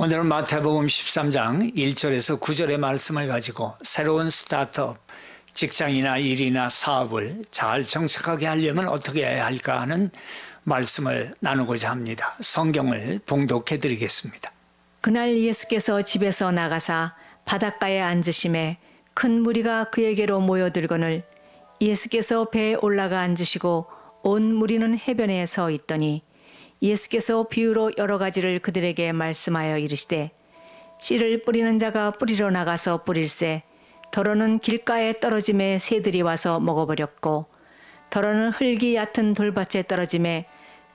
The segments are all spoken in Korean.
오늘은 마태복음 13장 1절에서 9절의 말씀을 가지고 새로운 스타트업, 직장이나 일이나 사업을 잘 정착하게 하려면 어떻게 해야 할까 하는 말씀을 나누고자 합니다. 성경을 봉독해 드리겠습니다. 그날 예수께서 집에서 나가사 바닷가에 앉으심에 큰 무리가 그에게로 모여들거늘 예수께서 배에 올라가 앉으시고 온 무리는 해변에 서 있더니 예수께서 비유로 여러 가지를 그들에게 말씀하여 이르시되 씨를 뿌리는 자가 뿌리러 나가서 뿌릴새 더러는 길가에 떨어짐에 새들이 와서 먹어버렸고 더러는 흙이 얕은 돌밭에 떨어짐에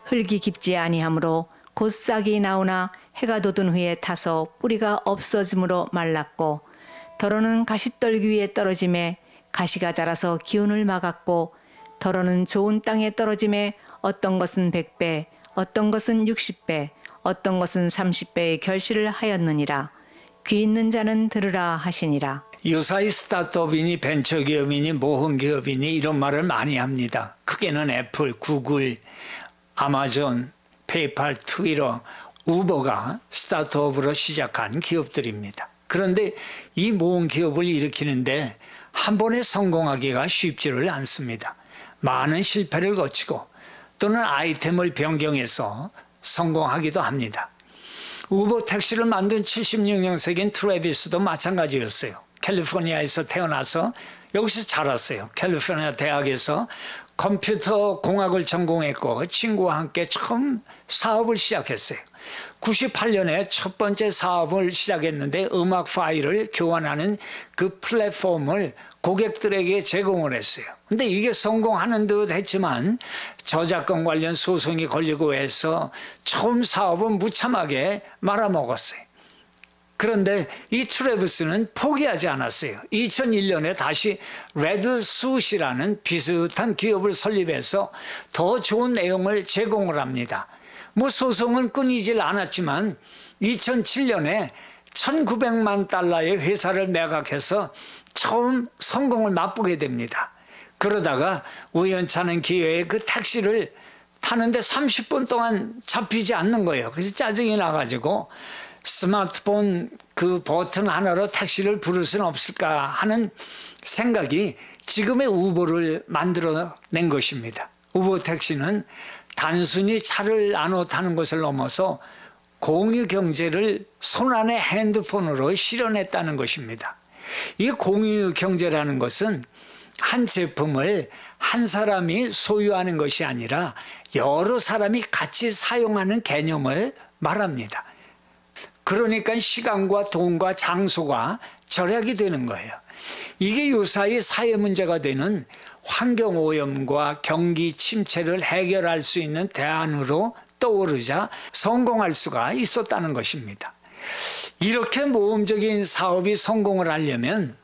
흙이 깊지 아니하므로 곧 싹이 나오나 해가 돋은 후에 타서 뿌리가 없어짐으로 말랐고 더러는 가시떨기 위에 떨어짐에 가시가 자라서 기운을 막았고 더러는 좋은 땅에 떨어짐에 어떤 것은 100배 어떤 것은 60배 어떤 것은 30배의 결실을 하였느니라. 귀 있는 자는 들으라 하시니라. 유사히 스타트업이니 벤처기업이니 모험기업이니 이런 말을 많이 합니다. 크게는 애플, 구글, 아마존, 페이팔, 트위터, 우버가 스타트업으로 시작한 기업들입니다. 그런데 이 모험기업을 일으키는데 한 번에 성공하기가 쉽지를 않습니다. 많은 실패를 거치고 또는 아이템을 변경해서 성공하기도 합니다. 우버 택시를 만든 76년생인 트래비스도 마찬가지였어요. 캘리포니아에서 태어나서 여기서 자랐어요. 캘리포니아 대학에서 컴퓨터 공학을 전공했고 친구와 함께 처음 사업을 시작했어요. 98년에 첫 번째 사업을 시작했는데 음악 파일을 교환하는 그 플랫폼을 고객들에게 제공을 했어요. 근데 이게 성공하는 듯 했지만 저작권 관련 소송이 걸리고 해서 처음 사업은 무참하게 말아먹었어요. 그런데 이 트래비스는 포기하지 않았어요. 2001년에 다시 레드수시라는 비슷한 기업을 설립해서 더 좋은 내용을 제공을 합니다. 소송은 끊이질 않았지만 2007년에 1900만 달러의 회사를 매각해서 처음 성공을 맛보게 됩니다. 그러다가 우연찮은 기회에 그 택시를 타는데 30분 동안 잡히지 않는 거예요. 그래서 짜증이 나가지고 스마트폰 그 버튼 하나로 택시를 부를 수는 없을까 하는 생각이 지금의 우버를 만들어낸 것입니다. 우버 택시는 단순히 차를 나눠 타는 것을 넘어서 공유 경제를 손안의 핸드폰으로 실현했다는 것입니다. 이 공유 경제라는 것은 한 제품을 한 사람이 소유하는 것이 아니라 여러 사람이 같이 사용하는 개념을 말합니다. 그러니까 시간과 돈과 장소가 절약이 되는 거예요. 이게 유사히 사회 문제가 되는 환경오염과 경기 침체를 해결할 수 있는 대안으로 떠오르자 성공할 수가 있었다는 것입니다. 이렇게 모험적인 사업이 성공을 하려면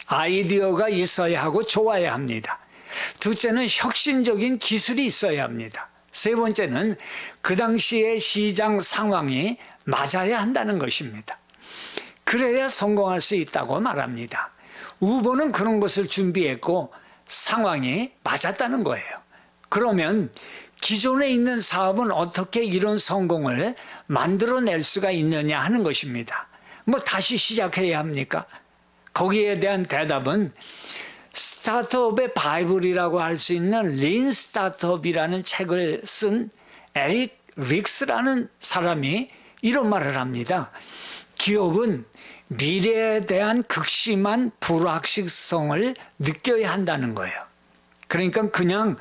아이디어가 있어야 하고 좋아야 합니다. 둘째는 혁신적인 기술이 있어야 합니다. 세 번째는 그 당시의 시장 상황이 맞아야 한다는 것입니다. 그래야 성공할 수 있다고 말합니다. 우버는 그런 것을 준비했고 상황이 맞았다는 거예요. 그러면 기존에 있는 사업은 어떻게 이런 성공을 만들어낼 수가 있느냐 하는 것입니다. 다시 시작해야 합니까? 거기에 대한 대답은 스타트업의 바이블이라고 할 수 있는 린 스타트업이라는 책을 쓴 에릭 릭스라는 사람이 이런 말을 합니다. 기업은 미래에 대한 극심한 불확실성을 느껴야 한다는 거예요. 그러니까 그냥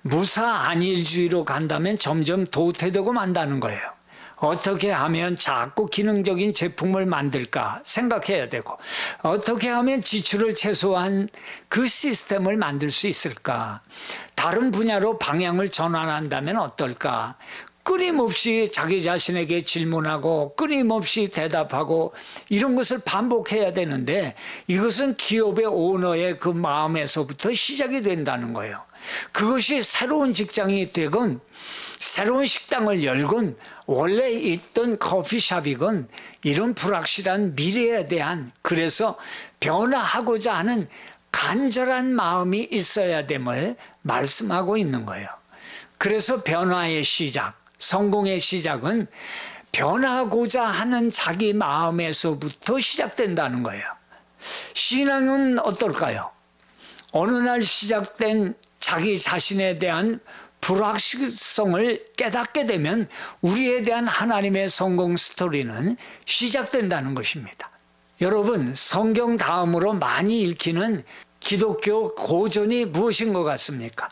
무사 안일주의로 간다면 점점 도태되고 만다는 거예요. 어떻게 하면 작고 기능적인 제품을 만들까 생각해야 되고 어떻게 하면 지출을 최소화한 그 시스템을 만들 수 있을까? 다른 분야로 방향을 전환한다면 어떨까? 끊임없이 자기 자신에게 질문하고 끊임없이 대답하고 이런 것을 반복해야 되는데 이것은 기업의 오너의 그 마음에서부터 시작이 된다는 거예요. 그것이 새로운 직장이 되건 새로운 식당을 열건 원래 있던 커피숍이건 이런 불확실한 미래에 대한 그래서 변화하고자 하는 간절한 마음이 있어야 됨을 말씀하고 있는 거예요. 그래서 변화의 시작, 성공의 시작은 변하고자 하는 자기 마음에서부터 시작된다는 거예요. 신앙은 어떨까요? 어느 날 시작된 자기 자신에 대한 불확실성을 깨닫게 되면 우리에 대한 하나님의 성공 스토리는 시작된다는 것입니다. 여러분, 성경 다음으로 많이 읽히는 기독교 고전이 무엇인 것 같습니까?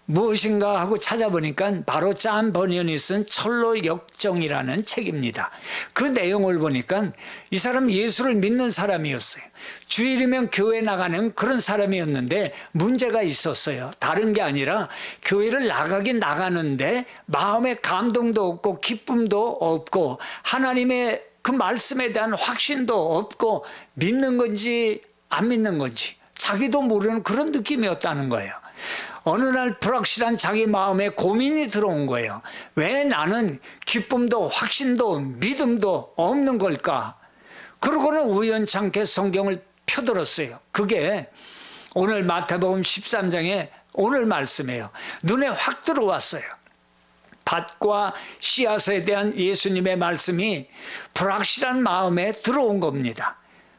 무엇인가 하고 찾아보니까 바로 짠 버니언이 쓴 철로 역정이라는 책입니다. 그 내용을 보니까 이 사람 예수를 믿는 사람이었어요. 주일이면 교회 나가는 그런 사람이었는데 문제가 있었어요. 다른 게 아니라 교회를 나가긴 나가는데 마음에 감동도 없고 기쁨도 없고 하나님의 그 말씀에 대한 확신도 없고 믿는 건지 안 믿는 건지 자기도 모르는 그런 느낌이었다는 거예요. 어느 날 불확실한 자기 마음에 고민이 들어온 거예요. 왜 나는 기쁨도 확신도 믿음도 없는 걸까? 그러고는 우연찮게 성경을 펴들었어요. 그게 오늘 마태복음 13장에 오늘 말씀이에요. 눈에 확 들어왔어요. 밭과 씨앗에 대한 예수님의 말씀이 불확실한 마음에 들어온 겁니다.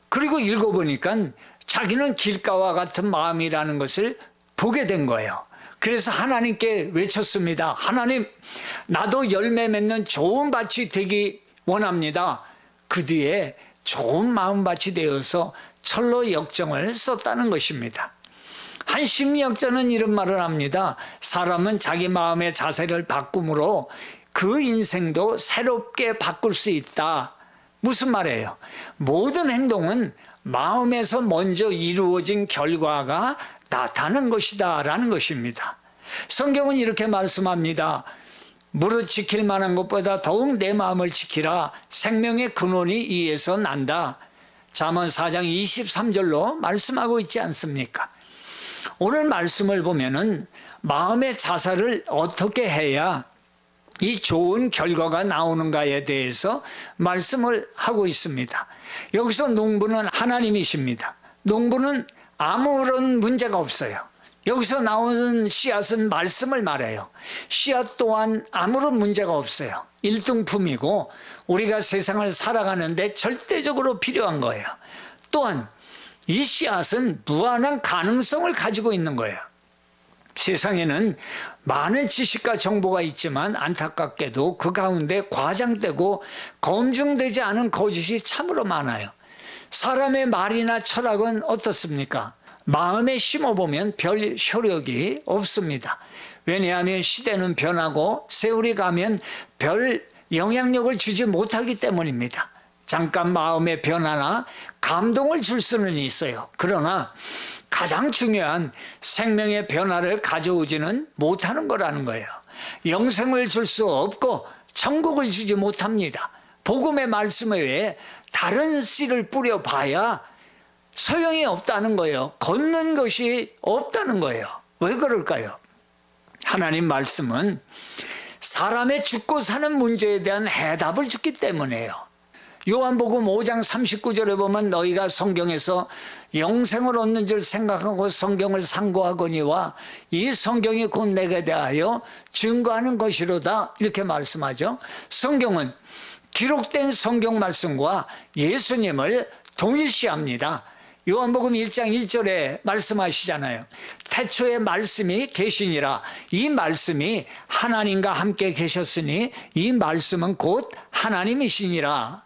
그리고 읽어보니까 자기는 길가와 같은 마음이라는 것을 보게 된 거예요. 그래서 하나님께 외쳤습니다. 하나님, 나도 열매 맺는 좋은 밭이 되기 원합니다. 그 뒤에 좋은 마음밭이 되어서 철로 역정을 썼다는 것입니다. 한 심리학자는 이런 말을 합니다. 사람은 자기 마음의 자세를 바꿈으로 그 인생도 새롭게 바꿀 수 있다. 무슨 말이에요? 모든 행동은 마음에서 먼저 이루어진 결과가 나타나는 것이다 라는 것입니다. 성경은 이렇게 말씀합니다. 무릇 지킬 만한 것보다 더욱 내 마음을 지키라. 생명의 근원이 이에서 난다. 잠언 4장 23절로 말씀하고 있지 않습니까? 오늘 말씀을 보면은 마음의 자살을 어떻게 해야 이 좋은 결과가 나오는가에 대해서 말씀을 하고 있습니다. 여기서 농부는 하나님이십니다. 농부는 아무런 문제가 없어요. 여기서 나오는 씨앗은 말씀을 말해요. 씨앗 또한 아무런 문제가 없어요. 일등품이고 우리가 세상을 살아가는데 절대적으로 필요한 거예요. 또한 이 씨앗은 무한한 가능성을 가지고 있는 거예요. 세상에는 많은 지식과 정보가 있지만 안타깝게도 그 가운데 과장되고 검증되지 않은 거짓이 참으로 많아요. 사람의 말이나 철학은 어떻습니까? 마음에 심어보면 별 효력이 없습니다. 왜냐하면 시대는 변하고 세월이 가면 별 영향력을 주지 못하기 때문입니다. 잠깐 마음의 변화나 감동을 줄 수는 있어요. 그러나 가장 중요한 생명의 변화를 가져오지는 못하는 거라는 거예요. 영생을 줄 수 없고 천국을 주지 못합니다. 복음의 말씀 외에 다른 씨를 뿌려봐야 소용이 없다는 거예요. 걷는 것이 없다는 거예요. 왜 그럴까요? 하나님 말씀은 사람의 죽고 사는 문제에 대한 해답을 주기 때문이에요. 요한복음 5장 39절에 보면 너희가 성경에서 영생을 얻는 줄 생각하고 성경을 상고하거니와 이 성경이 곧 내게 대하여 증거하는 것이로다 이렇게 말씀하죠. 성경은 기록된 성경 말씀과 예수님을 동일시합니다. 요한복음 1장 1절에 말씀하시잖아요. 태초에 말씀이 계시니라. 이 말씀이 하나님과 함께 계셨으니 이 말씀은 곧 하나님이시니라.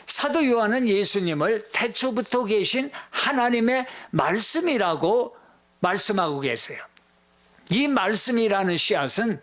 사도 요한은 예수님을 태초부터 계신 하나님의 말씀이라고 말씀하고 계세요. 이 말씀이라는 씨앗은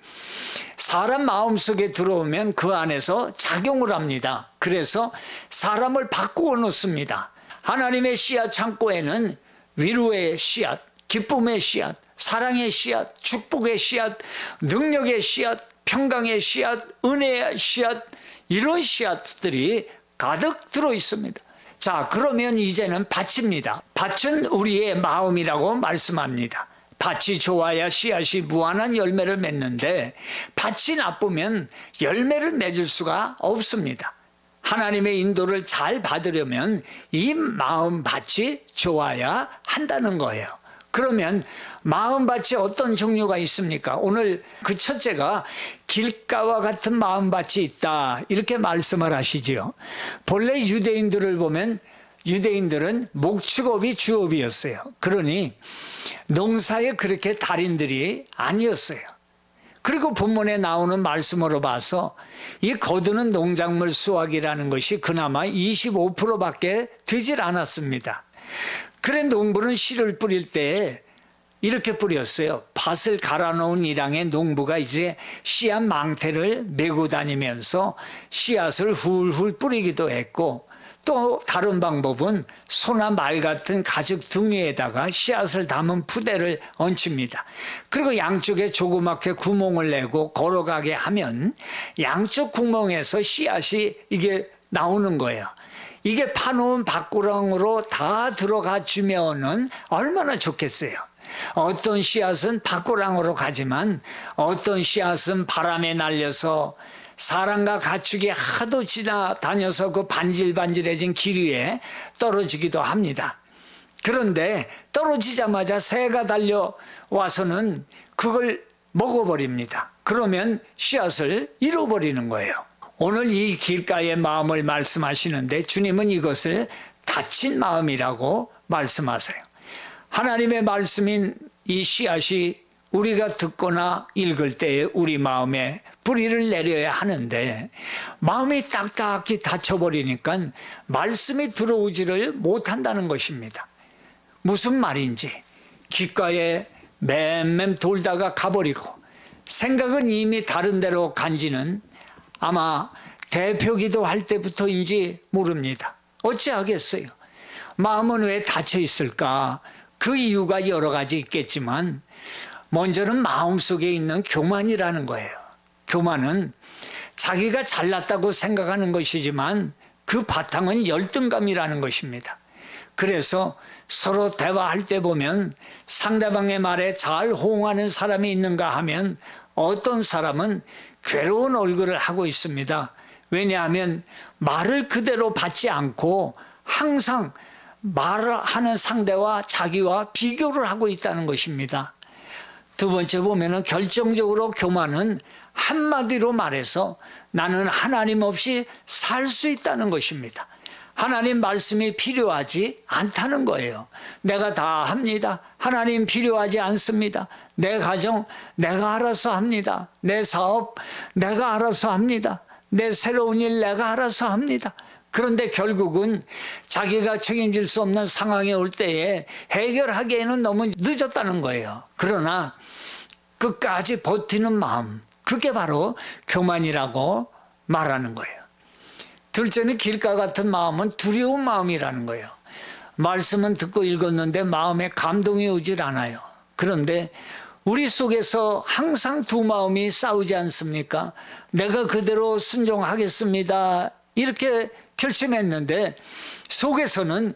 사람 마음속에 들어오면 그 안에서 작용을 합니다. 그래서 사람을 바꾸어 놓습니다. 하나님의 씨앗 창고에는 위로의 씨앗, 기쁨의 씨앗, 사랑의 씨앗, 축복의 씨앗, 능력의 씨앗, 평강의 씨앗, 은혜의 씨앗, 이런 씨앗들이 가득 들어 있습니다. 자, 그러면 이제는 밭입니다. 밭은 우리의 마음이라고 말씀합니다. 밭이 좋아야 씨앗이 무한한 열매를 맺는데 밭이 나쁘면 열매를 맺을 수가 없습니다. 하나님의 인도를 잘 받으려면 이 마음 밭이 좋아야 한다는 거예요. 그러면 마음밭이 어떤 종류가 있습니까? 오늘 그 첫째가 길가와 같은 마음밭이 있다, 이렇게 말씀을 하시지요. 본래 유대인들을 보면 유대인들은 목축업이 주업이었어요. 그러니 농사에 그렇게 달인들이 아니었어요. 그리고 본문에 나오는 말씀으로 봐서 이 거두는 농작물 수확이라는 것이 그나마 25%밖에 되질 않았습니다. 그래 농부는 씨를 뿌릴 때 이렇게 뿌렸어요. 밭을 갈아놓은 이랑의 농부가 이제 씨앗 망태를 메고 다니면서 씨앗을 훌훌 뿌리기도 했고, 또 다른 방법은 소나 말 같은 가죽 둥이에다가 씨앗을 담은 푸대를 얹힙니다. 그리고 양쪽에 조그맣게 구멍을 내고 걸어가게 하면 양쪽 구멍에서 씨앗이 이게 나오는 거예요. 이게 파놓은 밭구렁으로 다 들어가 주면은 얼마나 좋겠어요. 어떤 씨앗은 밭구렁으로 가지만 어떤 씨앗은 바람에 날려서 사람과 가축이 하도 지나다녀서 그 반질반질해진 길 위에 떨어지기도 합니다. 그런데 떨어지자마자 새가 달려와서는 그걸 먹어버립니다. 그러면 씨앗을 잃어버리는 거예요. 오늘 이 길가의 마음을 말씀하시는데 주님은 이것을 다친 마음이라고 말씀하세요. 하나님의 말씀인 이 씨앗이 우리가 듣거나 읽을 때에 우리 마음에 뿌리를 내려야 하는데 마음이 딱딱히 닫혀버리니까 말씀이 들어오지를 못한다는 것입니다. 무슨 말인지 귓가에 맴맴 돌다가 가버리고 생각은 이미 다른 데로 간지는 아마 대표기도 할 때부터인지 모릅니다. 어찌하겠어요? 마음은 왜 닫혀 있을까? 그 이유가 여러 가지 있겠지만 먼저는 마음속에 있는 교만이라는 거예요. 교만은 자기가 잘났다고 생각하는 것이지만 그 바탕은 열등감이라는 것입니다. 그래서 서로 대화할 때 보면 상대방의 말에 잘 호응하는 사람이 있는가 하면 어떤 사람은 괴로운 얼굴을 하고 있습니다. 왜냐하면 말을 그대로 받지 않고 항상 말을 하는 상대와 자기와 비교를 하고 있다는 것입니다. 두 번째 보면은 결정적으로 교만은 한마디로 말해서 나는 하나님 없이 살 수 있다는 것입니다. 하나님 말씀이 필요하지 않다는 거예요. 내가 다 합니다. 하나님 필요하지 않습니다. 내 가정 내가 알아서 합니다. 내 사업 내가 알아서 합니다. 내 새로운 일 내가 알아서 합니다. 그런데 결국은 자기가 책임질 수 없는 상황이 올 때에 해결하기에는 너무 늦었다는 거예요. 그러나 끝까지 버티는 마음, 그게 바로 교만이라고 말하는 거예요. 둘째는 길가 같은 마음은 두려운 마음이라는 거예요. 말씀은 듣고 읽었는데 마음에 감동이 오질 않아요. 그런데 우리 속에서 항상 두 마음이 싸우지 않습니까? 내가 그대로 순종하겠습니다, 이렇게 결심했는데 속에서는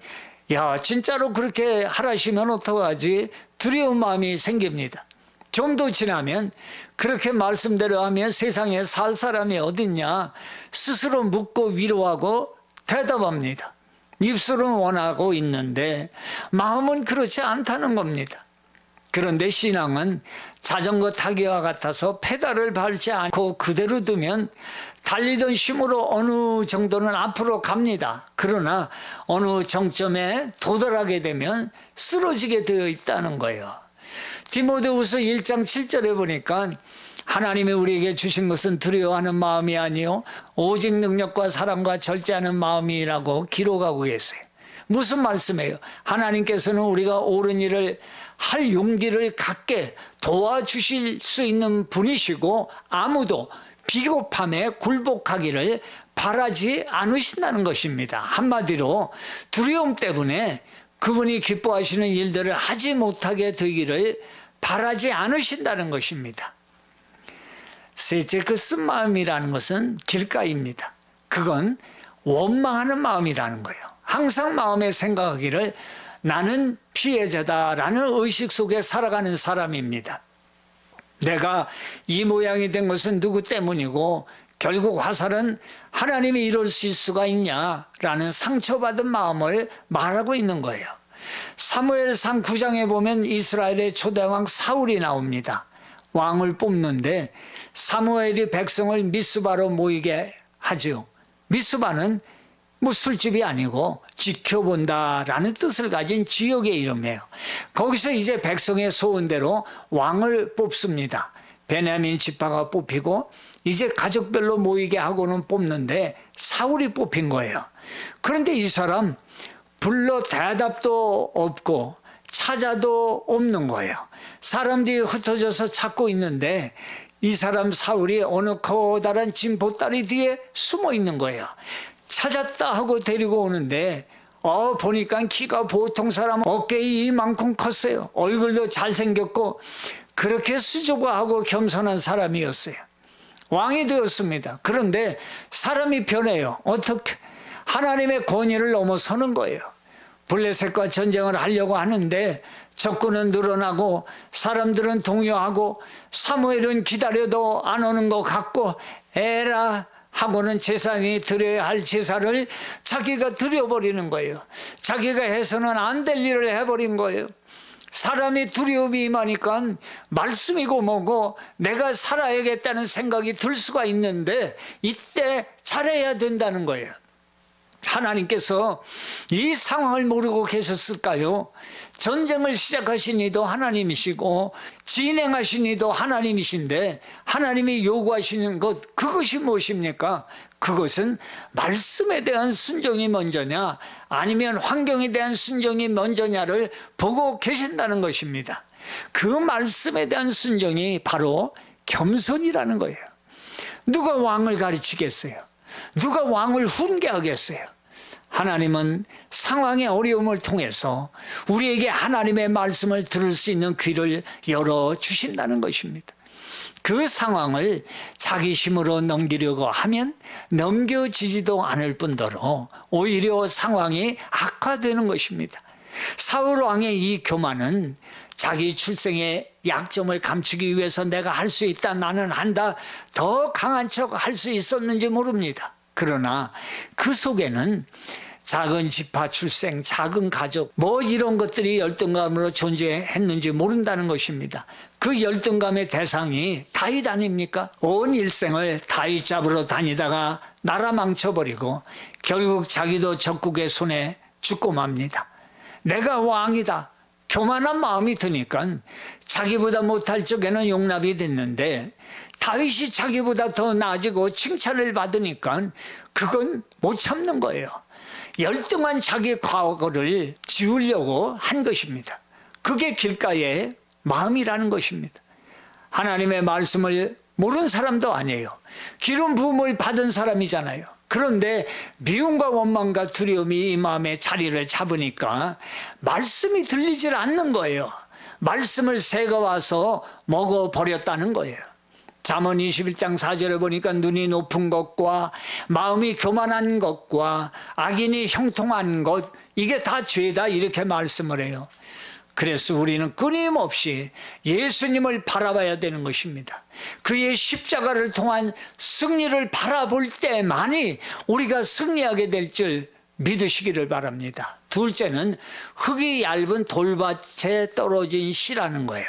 야, 진짜로 그렇게 하라시면 어떡하지? 두려운 마음이 생깁니다. 좀 더 지나면 그렇게 말씀대로 하면 세상에 살 사람이 어딨냐 스스로 묻고 위로하고 대답합니다. 입술은 원하고 있는데 마음은 그렇지 않다는 겁니다. 그런데 신앙은 자전거 타기와 같아서 페달을 밟지 않고 그대로 두면 달리던 힘으로 어느 정도는 앞으로 갑니다. 그러나 어느 정점에 도달하게 되면 쓰러지게 되어 있다는 거예요. 디모데후서 1장 7절에 보니까 하나님이 우리에게 주신 것은 두려워하는 마음이 아니요 오직 능력과 사랑과 절제하는 마음이라고 기록하고 계세요. 무슨 말씀이에요? 하나님께서는 우리가 옳은 일을 할 용기를 갖게 도와주실 수 있는 분이시고 아무도 비겁함에 굴복하기를 바라지 않으신다는 것입니다. 한마디로 두려움 때문에 그분이 기뻐하시는 일들을 하지 못하게 되기를 바라지 않으신다는 것입니다. 셋째, 그 쓴 마음이라는 것은 길가입니다. 그건 원망하는 마음이라는 거예요. 항상 마음에 생각하기를 나는 피해자다라는 의식 속에 살아가는 사람입니다. 내가 이 모양이 된 것은 누구 때문이고 결국 화살은 하나님이 이룰 수가 있냐라는 상처받은 마음을 말하고 있는 거예요. 사무엘상 9장에 보면 이스라엘의 초대왕 사울이 나옵니다. 왕을 뽑는데 사무엘이 백성을 미스바로 모이게 하죠. 미스바는 뭐 술집이 아니고 지켜본다라는 뜻을 가진 지역의 이름이에요. 거기서 이제 백성의 소원대로 왕을 뽑습니다. 베냐민 지파가 뽑히고 이제 가족별로 모이게 하고는 뽑는데 사울이 뽑힌 거예요. 그런데 이 사람 불러 대답도 없고 찾아도 없는 거예요. 사람들이 흩어져서 찾고 있는데 이 사람 사울이 어느 커다란 진보다리 뒤에 숨어 있는 거예요. 찾았다 하고 데리고 오는데 보니까 키가 보통 사람 어깨 이만큼 컸어요. 얼굴도 잘생겼고 그렇게 수줍어하고 겸손한 사람이었어요. 왕이 되었습니다. 그런데 사람이 변해요. 어떻게? 하나님의 권위를 넘어서는 거예요. 블레셋과 전쟁을 하려고 하는데 적군은 늘어나고 사람들은 동요하고 사무엘은 기다려도 안 오는 것 같고 에라 하고는 제사장이 드려야 할 제사를 자기가 드려버리는 거예요. 자기가 해서는 안 될 일을 해버린 거예요. 사람이 두려움이 임하니까 말씀이고 뭐고 내가 살아야겠다는 생각이 들 수가 있는데 이때 잘해야 된다는 거예요. 하나님께서 이 상황을 모르고 계셨을까요? 전쟁을 시작하신 이도 하나님이시고 진행하신 이도 하나님이신데 하나님이 요구하시는 것, 그것이 무엇입니까? 그것은 말씀에 대한 순종이 먼저냐 아니면 환경에 대한 순종이 먼저냐를 보고 계신다는 것입니다. 그 말씀에 대한 순종이 바로 겸손이라는 거예요. 누가 왕을 가르치겠어요? 누가 왕을 훈계하겠어요? 하나님은 상황의 어려움을 통해서 우리에게 하나님의 말씀을 들을 수 있는 귀를 열어주신다는 것입니다. 그 상황을 자기 힘으로 넘기려고 하면 넘겨지지도 않을 뿐더러 오히려 상황이 악화되는 것입니다. 사울 왕의 이 교만은 자기 출생의 약점을 감추기 위해서 내가 할 수 있다, 나는 한다, 더 강한 척 할 수 있었는지 모릅니다. 그러나 그 속에는 작은 지파 출생, 작은 가족 뭐 이런 것들이 열등감으로 존재했는지 모른다는 것입니다. 그 열등감의 대상이 다윗 아닙니까? 온 일생을 다윗 잡으러 다니다가 나라 망쳐버리고 결국 자기도 적국의 손에 죽고 맙니다. 내가 왕이다. 교만한 마음이 드니까 자기보다 못할 적에는 용납이 됐는데 다윗이 자기보다 더 나아지고 칭찬을 받으니까 그건 못 참는 거예요. 열등한 자기 과거를 지우려고 한 것입니다. 그게 길가의 마음이라는 것입니다. 하나님의 말씀을 모르는 사람도 아니에요. 기름 부음을 받은 사람이잖아요. 그런데 미움과 원망과 두려움이 이 마음에 자리를 잡으니까 말씀이 들리질 않는 거예요. 말씀을 새가 와서 먹어버렸다는 거예요. 잠언 21장 4절에 보니까 눈이 높은 것과 마음이 교만한 것과 악인이 형통한 것, 이게 다 죄다, 이렇게 말씀을 해요. 그래서 우리는 끊임없이 예수님을 바라봐야 되는 것입니다. 그의 십자가를 통한 승리를 바라볼 때만이 우리가 승리하게 될 줄 믿으시기를 바랍니다. 둘째는 흙이 얇은 돌밭에 떨어진 씨라는 거예요.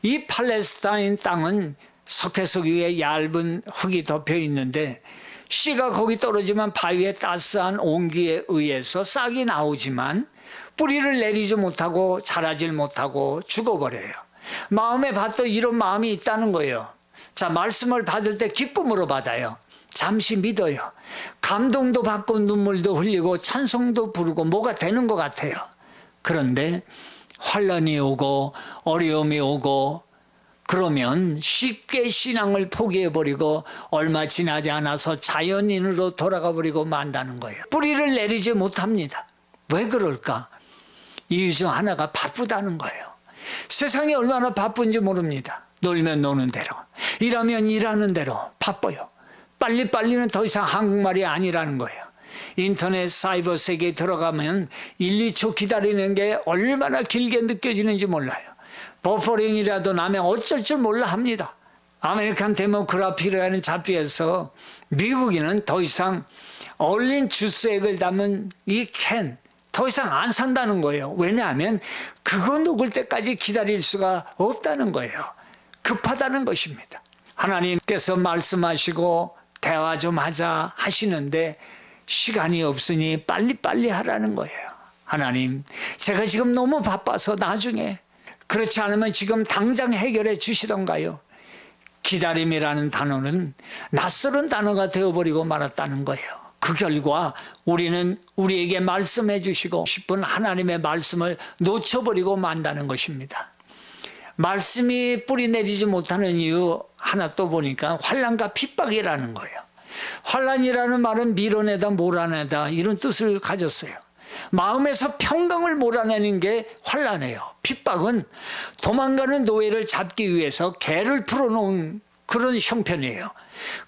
이 팔레스타인 땅은 석회석 위에 얇은 흙이 덮여 있는데 씨가 거기 떨어지면 바위에 따스한 온기에 의해서 싹이 나오지만 뿌리를 내리지 못하고 자라질 못하고 죽어버려요. 마음의 밭도 이런 마음이 있다는 거예요. 자, 말씀을 받을 때 기쁨으로 받아요. 잠시 믿어요. 감동도 받고 눈물도 흘리고 찬송도 부르고 뭐가 되는 것 같아요. 그런데 환난이 오고 어려움이 오고 그러면 쉽게 신앙을 포기해버리고 얼마 지나지 않아서 자연인으로 돌아가버리고 만다는 거예요. 뿌리를 내리지 못합니다. 왜 그럴까? 이유 중 하나가 바쁘다는 거예요. 세상이 얼마나 바쁜지 모릅니다. 놀면 노는 대로, 일하면 일하는 대로 바빠요. 빨리빨리는 더 이상 한국말이 아니라는 거예요. 인터넷 사이버 세계에 들어가면 1, 2초 기다리는 게 얼마나 길게 느껴지는지 몰라요. 버퍼링이라도 나면 어쩔 줄 몰라 합니다. 아메리칸 데모그래피라는 잡지에서 미국인은 더 이상 얼린 주스액을 담은 이 캔, 더 이상 안 산다는 거예요. 왜냐하면 그거 녹을 때까지 기다릴 수가 없다는 거예요. 급하다는 것입니다. 하나님께서 말씀하시고 대화 좀 하자 하시는데 시간이 없으니 빨리빨리 하라는 거예요. 하나님, 제가 지금 너무 바빠서 나중에, 그렇지 않으면 지금 당장 해결해 주시던가요? 기다림이라는 단어는 낯설은 단어가 되어버리고 말았다는 거예요. 그 결과 우리는 우리에게 말씀해 주시고 싶은 하나님의 말씀을 놓쳐버리고 만다는 것입니다. 말씀이 뿌리 내리지 못하는 이유 하나 또 보니까 환난과 핍박이라는 거예요. 환난이라는 말은 밀어내다 몰아내다 이런 뜻을 가졌어요. 마음에서 평강을 몰아내는 게 환난이에요. 핍박은 도망가는 노예를 잡기 위해서 개를 풀어놓은 그런 형편이에요.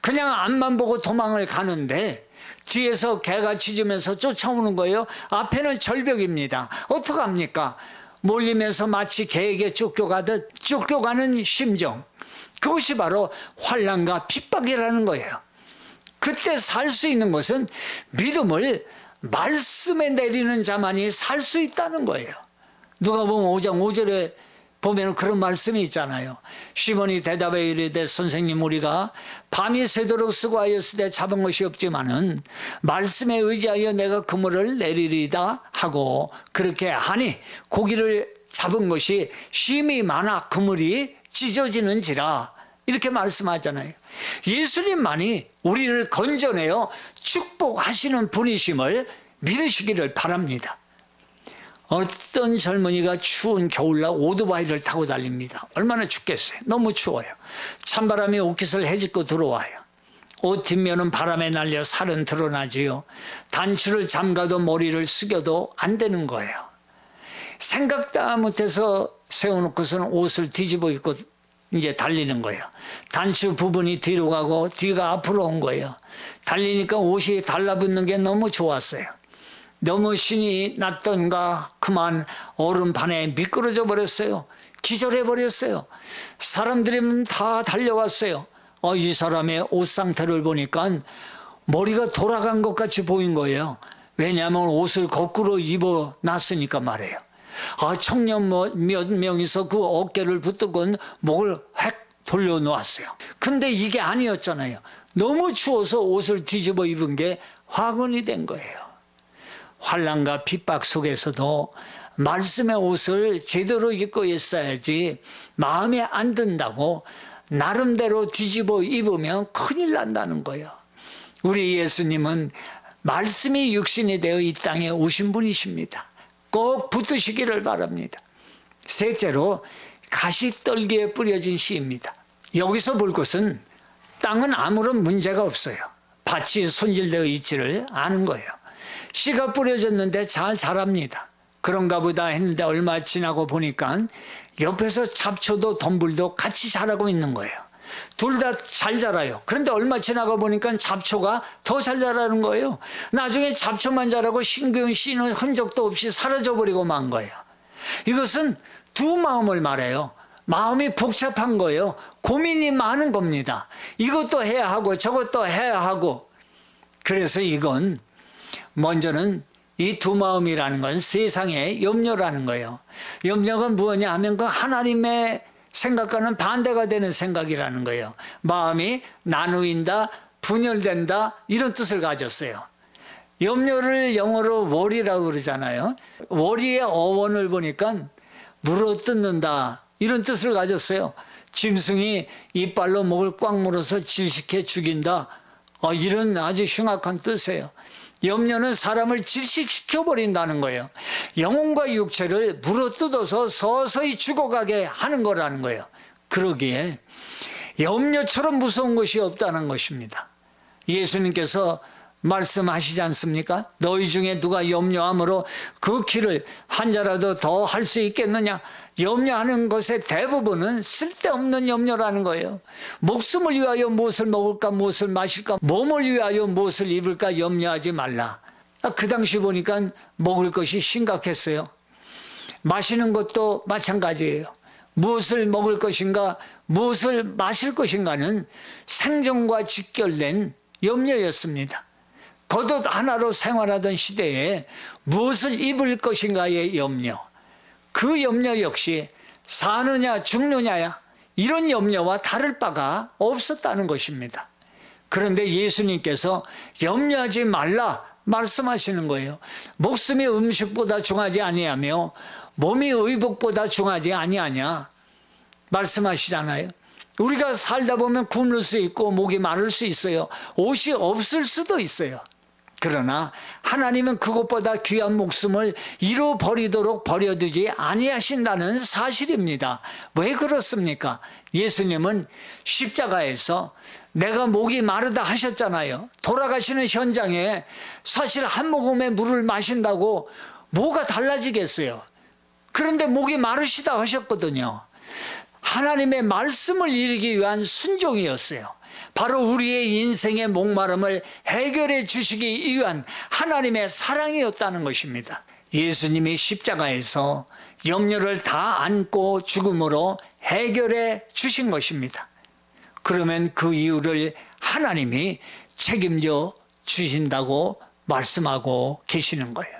그냥 앞만 보고 도망을 가는데 뒤에서 개가 짖으면서 쫓아오는 거예요. 앞에는 절벽입니다. 어떡합니까? 몰리면서 마치 개에게 쫓겨가듯 쫓겨가는 심정. 그것이 바로 환난과 핍박이라는 거예요. 그때 살 수 있는 것은 믿음을 말씀에 내리는 자만이 살 수 있다는 거예요. 누가복음 5장 5절에 보면 그런 말씀이 있잖아요. 시몬이 대답해 이르되 선생님, 우리가 밤이 새도록 수고하였으되 잡은 것이 없지만은 말씀에 의지하여 내가 그물을 내리리다 하고 그렇게 하니 고기를 잡은 것이 심히 많아 그물이 찢어지는지라, 이렇게 말씀하잖아요. 예수님만이 우리를 건져내어 축복하시는 분이심을 믿으시기를 바랍니다. 어떤 젊은이가 추운 겨울날 오토바이를 타고 달립니다. 얼마나 춥겠어요. 너무 추워요. 찬바람이 옷깃을 헤집고 들어와요. 옷 뒷면은 바람에 날려 살은 드러나지요. 단추를 잠가도 머리를 숙여도 안 되는 거예요. 생각도 못해서 세워놓고서는 옷을 뒤집어 입고 이제 달리는 거예요. 단추 부분이 뒤로 가고 뒤가 앞으로 온 거예요. 달리니까 옷이 달라붙는 게 너무 좋았어요. 너무 신이 났던가 그만 얼음판에 미끄러져 버렸어요. 기절해 버렸어요. 사람들이 다 달려왔어요. 이 사람의 옷 상태를 보니까 머리가 돌아간 것 같이 보인 거예요. 왜냐하면 옷을 거꾸로 입어 놨으니까 말이에요. 청년 몇 명이서 그 어깨를 붙들고 목을 획 돌려놓았어요. 근데 이게 아니었잖아요. 너무 추워서 옷을 뒤집어 입은 게 화근이 된 거예요. 환난과 핍박 속에서도 말씀의 옷을 제대로 입고 있어야지 마음에 안 든다고 나름대로 뒤집어 입으면 큰일 난다는 거예요. 우리 예수님은 말씀이 육신이 되어 이 땅에 오신 분이십니다. 꼭 붙드시기를 바랍니다. 셋째로 가시떨기에 뿌려진 씨입니다. 여기서 볼 것은 땅은 아무런 문제가 없어요. 밭이 손질되어 있지를 않은 거예요. 씨가 뿌려졌는데 잘 자랍니다. 그런가 보다 했는데 얼마 지나고 보니까 옆에서 잡초도 덤불도 같이 자라고 있는 거예요. 둘 다 잘 자라요. 그런데 얼마 지나고 보니까 잡초가 더 잘 자라는 거예요. 나중에 잡초만 자라고 신기한 씨는 흔적도 없이 사라져버리고 만 거예요. 이것은 두 마음을 말해요. 마음이 복잡한 거예요. 고민이 많은 겁니다. 이것도 해야 하고 저것도 해야 하고. 그래서 이건 먼저는 이 두 마음이라는 건 세상의 염려라는 거예요. 염려가 무엇냐 하면 그 하나님의 생각과는 반대가 되는 생각이라는 거예요. 마음이 나누인다, 분열된다 이런 뜻을 가졌어요. 염려를 영어로 worry라고 그러잖아요. worry의 어원을 보니까 물어뜯는다 이런 뜻을 가졌어요. 짐승이 이빨로 목을 꽉 물어서 질식해 죽인다. 이런 아주 흉악한 뜻이에요. 염려는 사람을 질식시켜 버린다는 거예요. 영혼과 육체를 물어뜯어서 서서히 죽어가게 하는 거라는 거예요. 그러기에 염려처럼 무서운 것이 없다는 것입니다. 예수님께서 말씀하시지 않습니까? 너희 중에 누가 염려함으로 그 길을 한 자라도 더 할 수 있겠느냐? 염려하는 것의 대부분은 쓸데없는 염려라는 거예요. 목숨을 위하여 무엇을 먹을까, 무엇을 마실까, 몸을 위하여 무엇을 입을까 염려하지 말라. 그 당시 보니까 먹을 것이 심각했어요. 마시는 것도 마찬가지예요. 무엇을 먹을 것인가, 무엇을 마실 것인가는 생존과 직결된 염려였습니다. 겉옷 하나로 생활하던 시대에 무엇을 입을 것인가의 염려, 그 염려 역시 사느냐 죽느냐야 이런 염려와 다를 바가 없었다는 것입니다. 그런데 예수님께서 염려하지 말라 말씀하시는 거예요. 목숨이 음식보다 중하지 아니하며 몸이 의복보다 중하지 아니하냐 말씀하시잖아요. 우리가 살다 보면 굶을 수 있고 목이 마를 수 있어요. 옷이 없을 수도 있어요. 그러나 하나님은 그것보다 귀한 목숨을 잃어버리도록 버려두지 아니하신다는 사실입니다. 왜 그렇습니까? 예수님은 십자가에서 내가 목이 마르다 하셨잖아요. 돌아가시는 현장에 사실 한 모금의 물을 마신다고 뭐가 달라지겠어요? 그런데 목이 마르시다 하셨거든요. 하나님의 말씀을 이루기 위한 순종이었어요. 바로 우리의 인생의 목마름을 해결해 주시기 위한 하나님의 사랑이었다는 것입니다. 예수님이 십자가에서 염려를 다 안고 죽음으로 해결해 주신 것입니다. 그러면 그 이유를 하나님이 책임져 주신다고 말씀하고 계시는 거예요.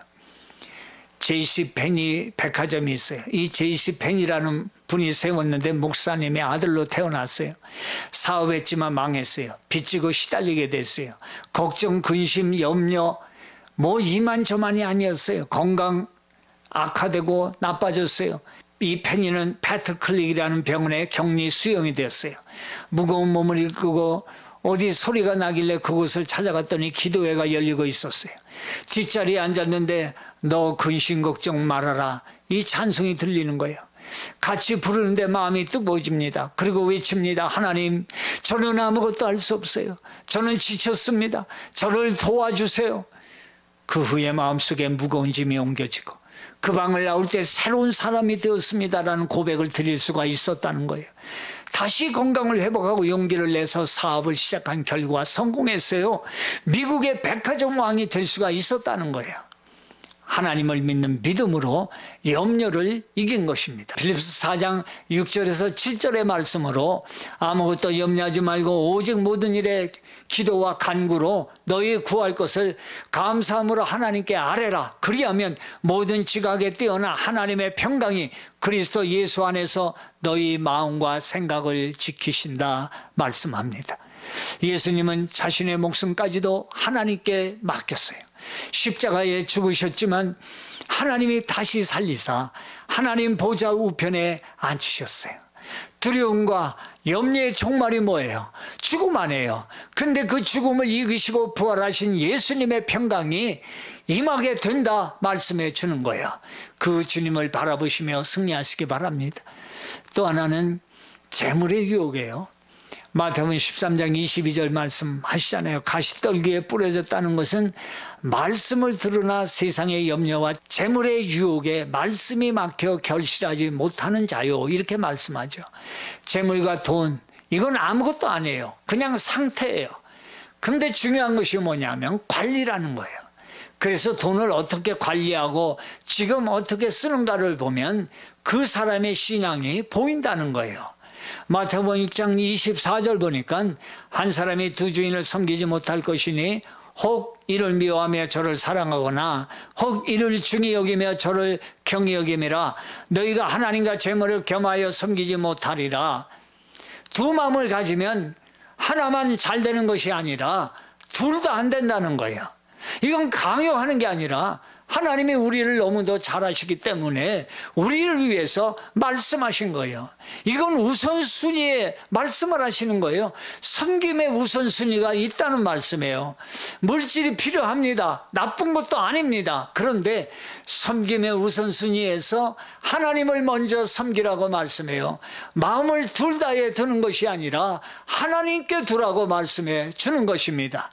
J.C. 펜이 백화점이 있어요. 이 J.C. 펜이라는 분이 세웠는데 목사님의 아들로 태어났어요. 사업했지만 망했어요. 빚지고 시달리게 됐어요. 걱정, 근심, 염려 뭐 이만저만이 아니었어요. 건강 악화되고 나빠졌어요. 이 펜이는 패트클릭이라는 병원에 격리 수용이 되었어요. 무거운 몸을 이끌고 어디 소리가 나길래 그곳을 찾아갔더니 기도회가 열리고 있었어요. 뒷자리에 앉았는데 너 근심 걱정 말아라 이 찬송이 들리는 거예요. 같이 부르는데 마음이 뜨거워집니다. 그리고 외칩니다. 하나님, 저는 아무것도 할 수 없어요. 저는 지쳤습니다. 저를 도와주세요. 그 후에 마음속에 무거운 짐이 옮겨지고 그 방을 나올 때 새로운 사람이 되었습니다라는 고백을 드릴 수가 있었다는 거예요. 다시 건강을 회복하고 용기를 내서 사업을 시작한 결과 성공했어요. 미국의 백화점 왕이 될 수가 있었다는 거예요. 하나님을 믿는 믿음으로 염려를 이긴 것입니다. 빌립스 4장 6절에서 7절의 말씀으로 아무것도 염려하지 말고 오직 모든 일에 기도와 간구로 너희 구할 것을 감사함으로 하나님께 아뢰라. 그리하면 모든 지각에 뛰어난 하나님의 평강이 그리스도 예수 안에서 너희 마음과 생각을 지키신다 말씀합니다. 예수님은 자신의 목숨까지도 하나님께 맡겼어요. 십자가에 죽으셨지만 하나님이 다시 살리사 하나님 보좌 우편에 앉히셨어요. 두려움과 염려의 종말이 뭐예요? 죽음 아니에요. 근데 그 죽음을 이기시고 부활하신 예수님의 평강이 임하게 된다 말씀해 주는 거예요. 그 주님을 바라보시며 승리하시기 바랍니다. 또 하나는 재물의 유혹이에요. 마태복음 13장 22절 말씀하시잖아요. 가시떨기에 뿌려졌다는 것은 말씀을 들으나 세상의 염려와 재물의 유혹에 말씀이 막혀 결실하지 못하는 자요. 이렇게 말씀하죠. 재물과 돈, 이건 아무것도 아니에요. 그냥 상태예요. 근데 중요한 것이 뭐냐면 관리라는 거예요. 그래서 돈을 어떻게 관리하고 지금 어떻게 쓰는가를 보면 그 사람의 신앙이 보인다는 거예요. 마태복음 6장 24절 보니까 한 사람이 두 주인을 섬기지 못할 것이니 혹 이를 미워하며 저를 사랑하거나 혹 이를 중히 여기며 저를 경히 여김이라 너희가 하나님과 재물을 겸하여 섬기지 못하리라. 두 마음을 가지면 하나만 잘 되는 것이 아니라 둘 다 안 된다는 거예요. 이건 강요하는 게 아니라 하나님이 우리를 너무도 잘 아시기 때문에 우리를 위해서 말씀하신 거예요. 이건 우선순위에 말씀을 하시는 거예요. 섬김의 우선순위가 있다는 말씀이에요. 물질이 필요합니다. 나쁜 것도 아닙니다. 그런데 섬김의 우선순위에서 하나님을 먼저 섬기라고 말씀해요. 마음을 둘 다에 두는 것이 아니라 하나님께 두라고 말씀해 주는 것입니다.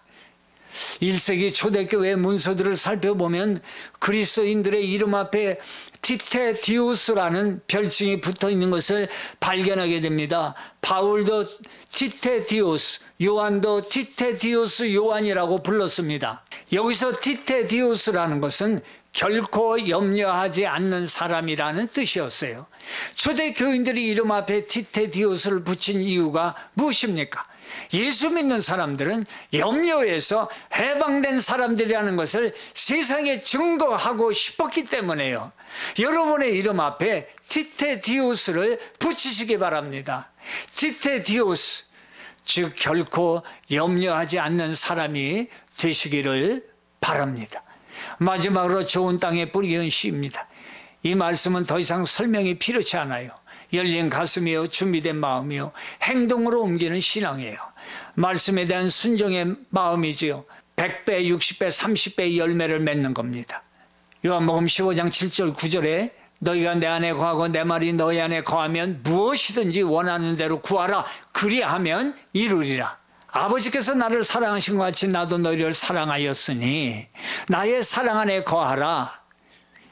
1세기 초대교회 문서들을 살펴보면 그리스도인들의 이름 앞에 티테디우스라는 별칭이 붙어 있는 것을 발견하게 됩니다. 바울도 티테디우스, 요한도 티테디우스 요한이라고 불렀습니다. 여기서 티테디우스라는 것은 결코 염려하지 않는 사람이라는 뜻이었어요. 초대교인들이 이름 앞에 티테디우스를 붙인 이유가 무엇입니까? 예수 믿는 사람들은 염려에서 해방된 사람들이라는 것을 세상에 증거하고 싶었기 때문에요. 여러분의 이름 앞에 티테디오스를 붙이시기 바랍니다. 티테디오스, 즉 결코 염려하지 않는 사람이 되시기를 바랍니다. 마지막으로 좋은 땅에 뿌리은 씨입니다. 이 말씀은 더 이상 설명이 필요치 않아요. 열린 가슴이요, 준비된 마음이요, 행동으로 옮기는 신앙이에요. 말씀에 대한 순종의 마음이지요. 100배, 60배, 30배의 열매를 맺는 겁니다. 요한복음 15장 7절 9절에 너희가 내 안에 거하고 내 말이 너희 안에 거하면 무엇이든지 원하는 대로 구하라. 그리하면 이루리라. 아버지께서 나를 사랑하신 것 같이 나도 너희를 사랑하였으니 나의 사랑 안에 거하라.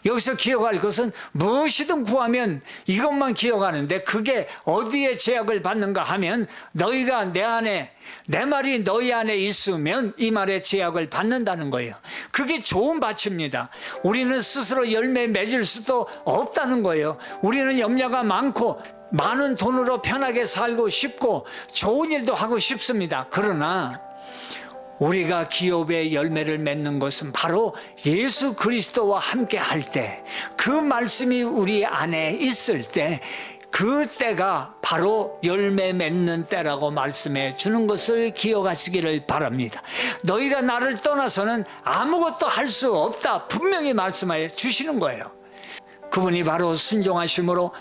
여기서 기억할 것은 무엇이든 구하면 이것만 기억하는데 그게 어디에 제약을 받는가 하면 너희가 내 안에, 내 말이 너희 안에 있으면 이 말에 제약을 받는다는 거예요. 그게 좋은 밭입니다. 우리는 스스로 열매 맺을 수도 없다는 거예요. 우리는 염려가 많고 많은 돈으로 편하게 살고 싶고 좋은 일도 하고 싶습니다. 그러나 우리가 기업의 열매를 맺는 것은 바로 예수 그리스도와 함께 할 때, 그 말씀이 우리 안에 있을 때, 그 때가 바로 열매 맺는 때라고 말씀해 주는 것을 기억하시기를 바랍니다. 너희가 나를 떠나서는 아무것도 할 수 없다, 분명히 말씀하여 주시는 거예요. 그분이 바로 순종하심으로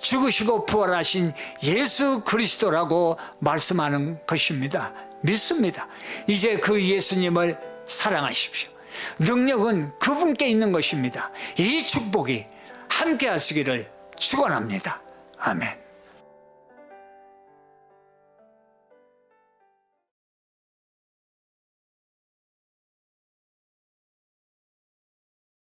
죽으시고 부활하신 예수 그리스도라고 말씀하는 것입니다. 믿습니다. 이제 그 예수님을 사랑하십시오. 능력은 그분께 있는 것입니다. 이 축복이 함께 하시기를 축원합니다. 아멘.